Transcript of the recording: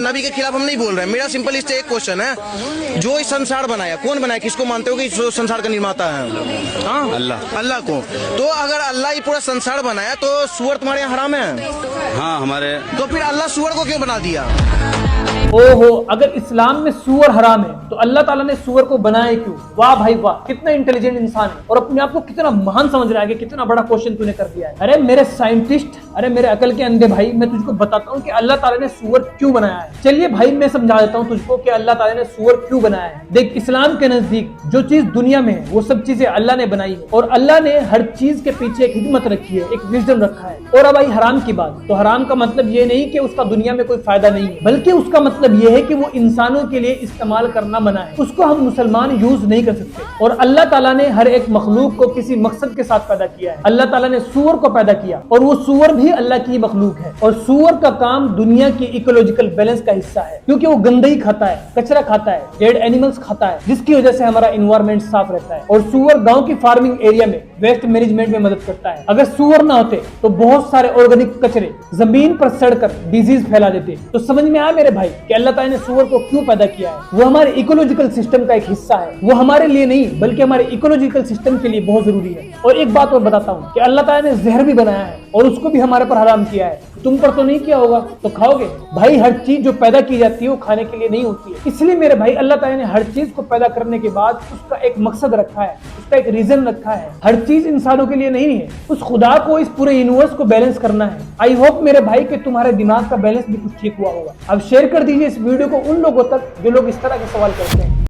नबी के खिलाफ हम नहीं बोल रहे हैं। मेरा सिंपल इससे एक क्वेश्चन है, जो इस संसार बनाया कौन बनाया? किसको मानते हो कि जो संसार का निर्माता है? हाँ, अल्लाह को। तो अगर अल्लाह ही पूरा संसार बनाया तो सूअर तुम्हारे यहाँ हराम है? हाँ हमारे। तो फिर अल्लाह सूअर को क्यों बना दिया? ओहो, अगर इस्लाम में सूअर हराम है तो अल्लाह ताला ने सूअर को बनाया क्यों? वाह भाई वाह, कितना इंटेलिजेंट इंसान है और अपने आप को कितना महान समझ रहा है कि कितना बड़ा क्वेश्चन तूने कर दिया है। अरे मेरे साइंटिस्ट, अरे मेरे अकल के अंधे भाई, मैं तुझको बताता हूँ कि अल्लाह ताला ने सूअर क्यों बनाया है। चलिए भाई मैं समझा देता हूँ तुझको कि अल्लाह ताला ने सूअर क्यों बनाया है। देख, इस्लाम के नजदीक जो चीज दुनिया में है वो सब चीजें अल्लाह ने बनाई है और अल्लाह ने हर चीज के पीछे एक हिकमत रखी है, एक विजडम रखा है। और अब आई हराम की बात, तो हराम का मतलब ये नहीं कि उसका दुनिया में कोई फायदा नहीं है, बल्कि उसका मतलब ये है कि वो इंसानों के लिए इस्तेमाल करना मना है, उसको हम मुसलमान यूज नहीं कर सकते। और अल्लाह ताला ने हर एक मखलूक को किसी मकसद के साथ पैदा किया है। अल्लाह ताला ने सूअर को पैदा किया और वो सूअर भी अल्लाह की मखलूक है और सूअर का काम दुनिया की इकोलॉजिकल बैलेंस का हिस्सा है, क्योंकि वो गंदगी खाता है, कचरा खाता है, डेड एनिमल्स खाता है, जिसकी वजह से हमारा एनवायरमेंट साफ रहता है। और सूअर गांव की फार्मिंग एरिया में वेस्ट मैनेजमेंट में मदद करता है। अगर सूअर ना होते तो बहुत सारे ऑर्गेनिक कचरे जमीन पर सड़कर डिजीज फैला देते। तो समझ में आया मेरे भाई कि अल्लाह ताला ने सूअर को क्यों पैदा किया है? वो हमारे इकोलॉजिकल सिस्टम का एक हिस्सा है। वो हमारे लिए नहीं बल्कि हमारे इकोलॉजिकल सिस्टम के लिए बहुत जरूरी है। और एक बात और बताता हूँ कि अल्लाह ताला ने जहर भी बनाया है और उसको भी हमारे पर हराम किया है। तुम पर तो नहीं किया होगा, तो खाओगे? भाई हर चीज जो पैदा की जाती है वो खाने के लिए नहीं होती है। इसलिए मेरे भाई अल्लाह ताला ने हर चीज को पैदा करने के बाद उसका एक मकसद रखा है, उसका एक रीजन रखा है। हर चीज इंसानों के लिए नहीं है, उस खुदा को इस पूरे यूनिवर्स को बैलेंस करना है। आई होप मेरे भाई कि तुम्हारे दिमाग का बैलेंस भी कुछ ठीक हुआ होगा। अब शेयर कर दीजिए इस वीडियो को उन लोगों तक जो लोग इस तरह के सवाल करते हैं।